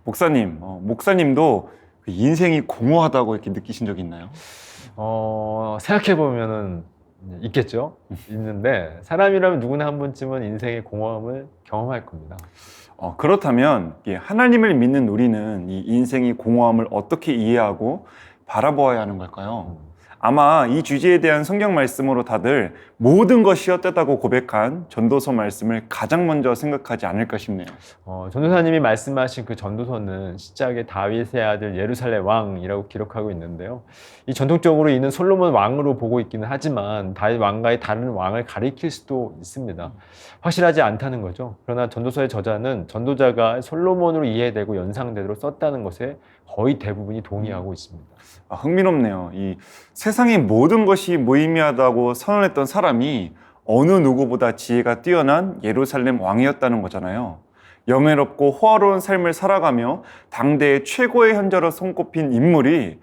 목사님도 그 인생이 공허하다고 이렇게 느끼신 적 있나요? 생각해보면은 있겠죠. 있는데 사람이라면 누구나 한 번쯤은 인생의 공허함을 경험할 겁니다. 그렇다면 하나님을 믿는 우리는 이 인생의 공허함을 어떻게 이해하고 바라보아야 하는 걸까요? 아마 이 주제에 대한 성경 말씀으로 다들 모든 것이 헛되다고 고백한 전도서 말씀을 가장 먼저 생각하지 않을까 싶네요. 전도사님이 말씀하신 그 전도서는 시작에 다윗의 아들 예루살렘 왕이라고 기록하고 있는데요. 이 전통적으로 이는 솔로몬 왕으로 보고 있기는 하지만 다윗 왕과의 다른 왕을 가리킬 수도 있습니다. 확실하지 않다는 거죠. 그러나 전도서의 저자는 전도자가 솔로몬으로 이해되고 연상되도록 썼다는 것에 거의 대부분이 동의하고 있습니다. 흥미롭네요. 이 세상의 모든 것이 무의미하다고 선언했던 사람이 어느 누구보다 지혜가 뛰어난 예루살렘 왕이었다는 거잖아요. 영예롭고 호화로운 삶을 살아가며 당대의 최고의 현자로 손꼽힌 인물이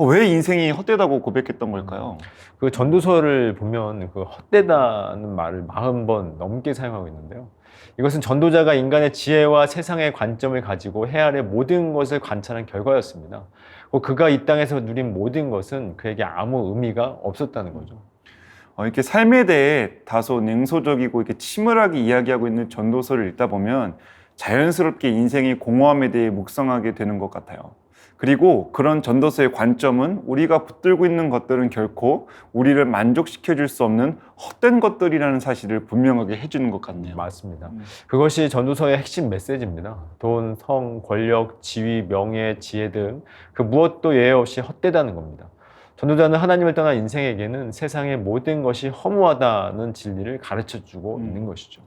왜 인생이 헛되다고 고백했던 걸까요? 그 전도서를 보면 그 헛되다는 말을 40번 넘게 사용하고 있는데요. 이것은 전도자가 인간의 지혜와 세상의 관점을 가지고 해아래 모든 것을 관찰한 결과였습니다. 그가 이 땅에서 누린 모든 것은 그에게 아무 의미가 없었다는 거죠. 이렇게 삶에 대해 다소 냉소적이고 이렇게 침울하게 이야기하고 있는 전도서를 읽다 보면 자연스럽게 인생의 공허함에 대해 묵상하게 되는 것 같아요. 그리고 그런 전도서의 관점은 우리가 붙들고 있는 것들은 결코 우리를 만족시켜 줄 수 없는 헛된 것들이라는 사실을 분명하게 해주는 것 같네요. 맞습니다. 그것이 전도서의 핵심 메시지입니다. 돈, 성, 권력, 지위, 명예, 지혜 등 그 무엇도 예외 없이 헛되다는 겁니다. 전도자는 하나님을 떠난 인생에게는 세상의 모든 것이 허무하다는 진리를 가르쳐주고 있는 것이죠.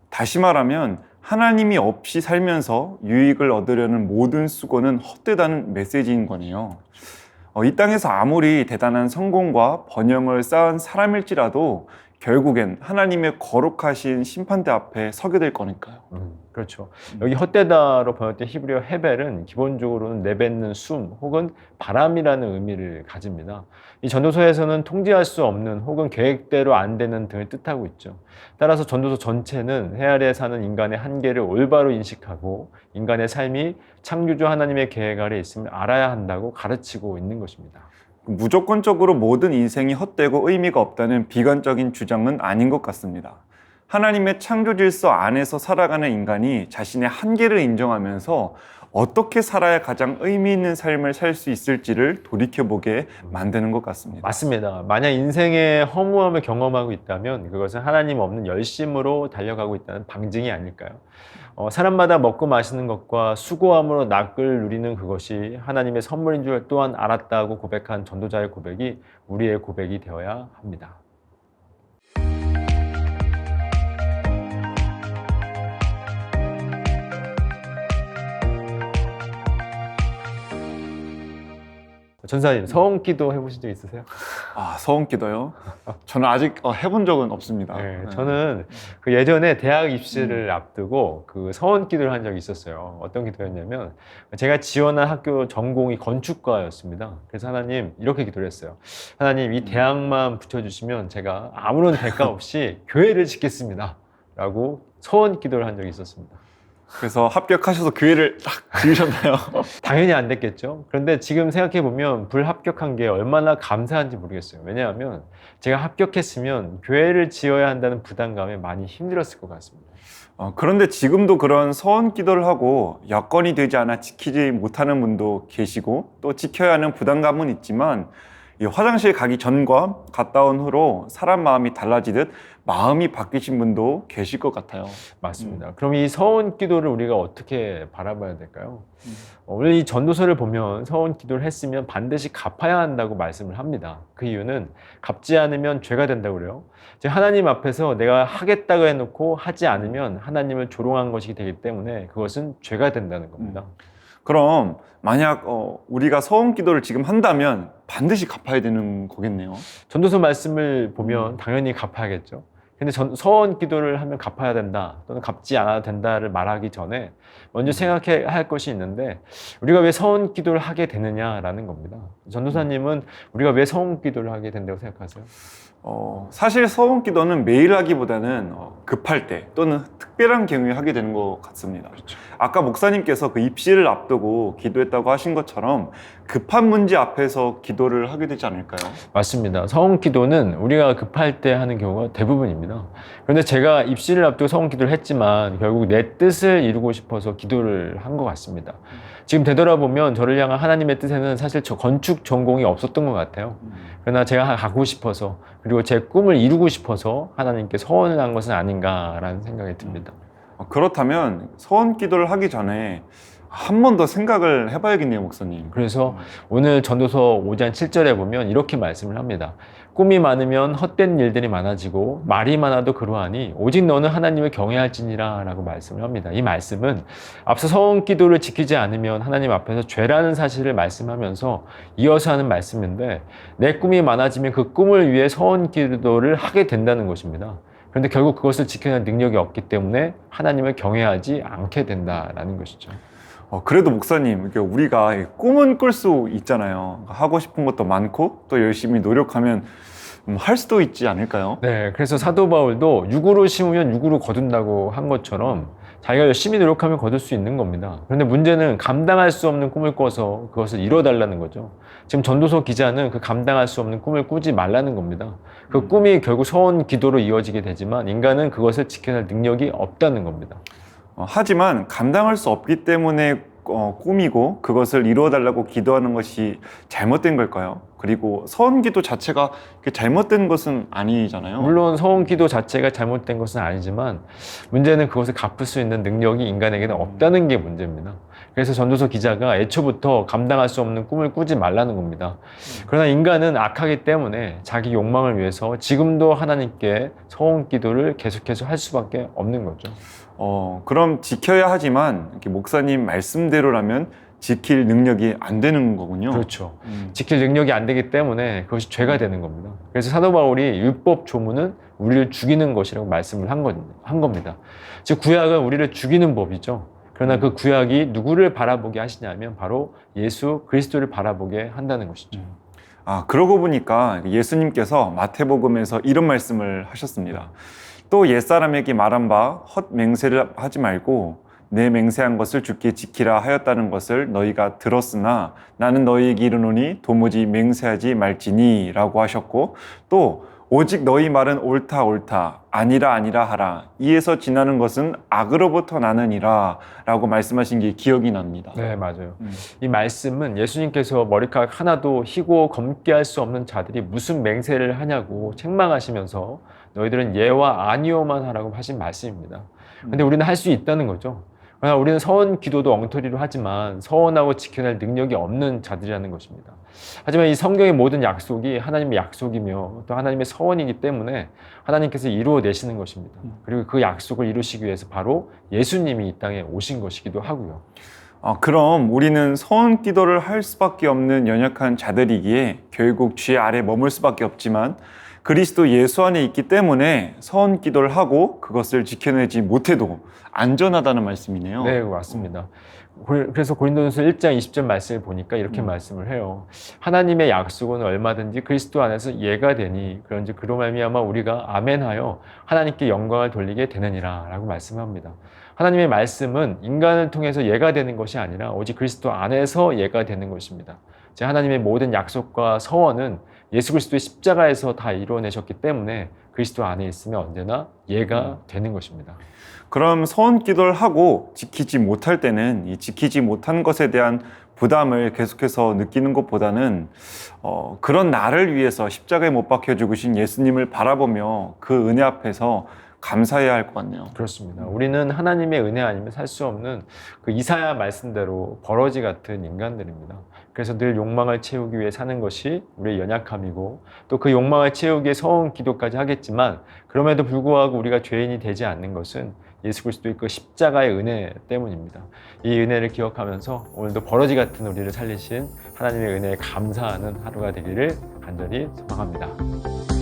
다시 말하면 하나님이 없이 살면서 유익을 얻으려는 모든 수고는 헛되다는 메시지인 거네요. 이 땅에서 아무리 대단한 성공과 번영을 쌓은 사람일지라도 결국엔 하나님의 거룩하신 심판대 앞에 서게 될 거니까요. 그렇죠. 여기 헛되다로 번역된 히브리어 헤벨은 기본적으로는 내뱉는 숨 혹은 바람이라는 의미를 가집니다. 이 전도서에서는 통제할 수 없는 혹은 계획대로 안 되는 등을 뜻하고 있죠. 따라서 전도서 전체는 해 아래 사는 인간의 한계를 올바로 인식하고 인간의 삶이 창조주 하나님의 계획 아래 있음을 알아야 한다고 가르치고 있는 것입니다. 무조건적으로 모든 인생이 헛되고 의미가 없다는 비관적인 주장은 아닌 것 같습니다. 하나님의 창조 질서 안에서 살아가는 인간이 자신의 한계를 인정하면서 어떻게 살아야 가장 의미 있는 삶을 살 수 있을지를 돌이켜보게 만드는 것 같습니다. 맞습니다. 만약 인생의 허무함을 경험하고 있다면 그것은 하나님 없는 열심으로 달려가고 있다는 방증이 아닐까요? 사람마다 먹고 마시는 것과 수고함으로 낙을 누리는 그것이 하나님의 선물인 줄 또한 알았다고 고백한 전도자의 고백이 우리의 고백이 되어야 합니다. 전사님, 서원기도 해보신 적 있으세요? 서원기도요? 저는 아직 해본 적은 없습니다. 네, 저는 그 예전에 대학 입시를 앞두고 그 서원기도를 한 적이 있었어요. 어떤 기도였냐면 제가 지원한 학교 전공이 건축과였습니다. 그래서 하나님 이렇게 기도를 했어요. 하나님 이 대학만 붙여주시면 제가 아무런 대가 없이 교회를 짓겠습니다. 라고 서원기도를 한 적이 있었습니다. 그래서 합격하셔서 교회를 딱 지으셨나요? 당연히 안 됐겠죠. 그런데 지금 생각해보면 불합격한 게 얼마나 감사한지 모르겠어요. 왜냐하면 제가 합격했으면 교회를 지어야 한다는 부담감에 많이 힘들었을 것 같습니다. 그런데 지금도 그런 서원 기도를 하고 여건이 되지 않아 지키지 못하는 분도 계시고 또 지켜야 하는 부담감은 있지만 이 화장실 가기 전과 갔다 온 후로 사람 마음이 달라지듯 마음이 바뀌신 분도 계실 것 같아요. 맞습니다. 그럼 이 서원 기도를 우리가 어떻게 바라봐야 될까요? 오늘 이 전도서를 보면 서원 기도를 했으면 반드시 갚아야 한다고 말씀을 합니다. 그 이유는 갚지 않으면 죄가 된다고 그래요. 즉 하나님 앞에서 내가 하겠다고 해놓고 하지 않으면 하나님을 조롱한 것이기 되기 때문에 그것은 죄가 된다는 겁니다. 그럼 만약 우리가 서원 기도를 지금 한다면 반드시 갚아야 되는 거겠네요. 전도서 말씀을 보면 당연히 갚아야겠죠. 근데 서원 기도를 하면 갚아야 된다 또는 갚지 않아도 된다를 말하기 전에 먼저 생각해야 할 것이 있는데 우리가 왜 서원 기도를 하게 되느냐라는 겁니다. 전도사님은 우리가 왜 서원 기도를 하게 된다고 생각하세요? 사실 서원 기도는 매일 하기보다는 급할 때 또는 특별한 경우에 하게 되는 것 같습니다. 그렇죠. 아까 목사님께서 그 입시를 앞두고 기도했다고 하신 것처럼 급한 문제 앞에서 기도를 하게 되지 않을까요? 맞습니다. 서원 기도는 우리가 급할 때 하는 경우가 대부분입니다. 그런데 제가 입시를 앞두고 서원 기도를 했지만 결국 내 뜻을 이루고 싶어서 기도를 한 것 같습니다. 지금 되돌아보면 저를 향한 하나님의 뜻에는 사실 저 건축 전공이 없었던 것 같아요. 그러나 제가 가고 싶어서 그리고 제 꿈을 이루고 싶어서 하나님께 서원을 한 것은 아닌가라는 생각이 듭니다. 그렇다면 서원 기도를 하기 전에 한 번 더 생각을 해봐야겠네요, 목사님. 그래서 오늘 전도서 5장 7절에 보면 이렇게 말씀을 합니다. 꿈이 많으면 헛된 일들이 많아지고 말이 많아도 그러하니 오직 너는 하나님을 경외할지니라 라고 말씀을 합니다. 이 말씀은 앞서 서원 기도를 지키지 않으면 하나님 앞에서 죄라는 사실을 말씀하면서 이어서 하는 말씀인데 내 꿈이 많아지면 그 꿈을 위해 서원 기도를 하게 된다는 것입니다. 그런데 결국 그것을 지켜낼 능력이 없기 때문에 하나님을 경외하지 않게 된다라는 것이죠. 그래도 목사님, 이렇게 우리가 꿈은 꿀 수 있잖아요. 하고 싶은 것도 많고 또 열심히 노력하면 할 수도 있지 않을까요? 네, 그래서 사도 바울도 육으로 심으면 육으로 거둔다고 한 것처럼 자기가 열심히 노력하면 거둘 수 있는 겁니다. 그런데 문제는 감당할 수 없는 꿈을 꿔서 그것을 이뤄달라는 거죠. 지금 전도서 기자는 그 감당할 수 없는 꿈을 꾸지 말라는 겁니다. 그 꿈이 결국 서원 기도로 이어지게 되지만 인간은 그것을 지켜낼 능력이 없다는 겁니다. 하지만 감당할 수 없기 때문에 꿈이고 그것을 이루어달라고 기도하는 것이 잘못된 걸까요? 그리고 서원 기도 자체가 잘못된 것은 아니잖아요. 물론 서원 기도 자체가 잘못된 것은 아니지만 문제는 그것을 갚을 수 있는 능력이 인간에게는 없다는 게 문제입니다. 그래서 전도서 기자가 애초부터 감당할 수 없는 꿈을 꾸지 말라는 겁니다. 그러나 인간은 악하기 때문에 자기 욕망을 위해서 지금도 하나님께 서원 기도를 계속해서 할 수밖에 없는 거죠. 그럼 지켜야 하지만 이렇게 목사님 말씀대로라면 지킬 능력이 안 되는 거군요. 그렇죠. 지킬 능력이 안 되기 때문에 그것이 죄가 되는 겁니다. 그래서 사도 바울이 율법 조문은 우리를 죽이는 것이라고 말씀을 한 겁니다. 즉 구약은 우리를 죽이는 법이죠. 그러나 그 구약이 누구를 바라보게 하시냐면 바로 예수 그리스도를 바라보게 한다는 것이죠. 그러고 보니까 예수님께서 마태복음에서 이런 말씀을 하셨습니다. 또 옛사람에게 말한 바 헛맹세를 하지 말고 내 맹세한 것을 주께 지키라 하였다는 것을 너희가 들었으나 나는 너희에게 이르노니 도무지 맹세하지 말지니 라고 하셨고, 또 오직 너희 말은 옳다 옳다 아니라 아니라 하라 이에서 지나는 것은 악으로부터 나느니라 라고 말씀하신 게 기억이 납니다. 네, 맞아요. 이 말씀은 예수님께서 머리카락 하나도 희고 검게 할 수 없는 자들이 무슨 맹세를 하냐고 책망하시면서 너희들은 예와 아니오만 하라고 하신 말씀입니다. 근데 우리는 할 수 있다는 거죠. 그러나 우리는 서원 기도도 엉터리로 하지만 서원하고 지켜낼 능력이 없는 자들이라는 것입니다. 하지만 이 성경의 모든 약속이 하나님의 약속이며 또 하나님의 서원이기 때문에 하나님께서 이루어내시는 것입니다. 그리고 그 약속을 이루시기 위해서 바로 예수님이 이 땅에 오신 것이기도 하고요. 그럼 우리는 서원 기도를 할 수밖에 없는 연약한 자들이기에 결국 죄 아래 머물 수밖에 없지만 그리스도 예수 안에 있기 때문에 서원 기도를 하고 그것을 지켜내지 못해도 안전하다는 말씀이네요. 네, 맞습니다. 그래서 고린도전서 1장 20절 말씀을 보니까 이렇게 말씀을 해요. 하나님의 약속은 얼마든지 그리스도 안에서 예가 되니 그런즉 그로 말미암아 우리가 아멘하여 하나님께 영광을 돌리게 되느니라 라고 말씀합니다. 하나님의 말씀은 인간을 통해서 예가 되는 것이 아니라 오직 그리스도 안에서 예가 되는 것입니다. 즉 하나님의 모든 약속과 서원은 예수 그리스도의 십자가에서 다 이루어내셨기 때문에 그리스도 안에 있으면 언제나 예가 되는 것입니다. 그럼 서원 기도를 하고 지키지 못할 때는 이 지키지 못한 것에 대한 부담을 계속해서 느끼는 것보다는 그런 나를 위해서 십자가에 못 박혀 죽으신 예수님을 바라보며 그 은혜 앞에서 감사해야 할 것 같네요. 그렇습니다. 우리는 하나님의 은혜 아니면 살 수 없는 그 이사야 말씀대로 버러지 같은 인간들입니다. 그래서 늘 욕망을 채우기 위해 사는 것이 우리의 연약함이고 또 그 욕망을 채우기 위해 서원 기도까지 하겠지만 그럼에도 불구하고 우리가 죄인이 되지 않는 것은 예수 그리스도의 그 십자가의 은혜 때문입니다. 이 은혜를 기억하면서 오늘도 버러지 같은 우리를 살리신 하나님의 은혜에 감사하는 하루가 되기를 간절히 소망합니다.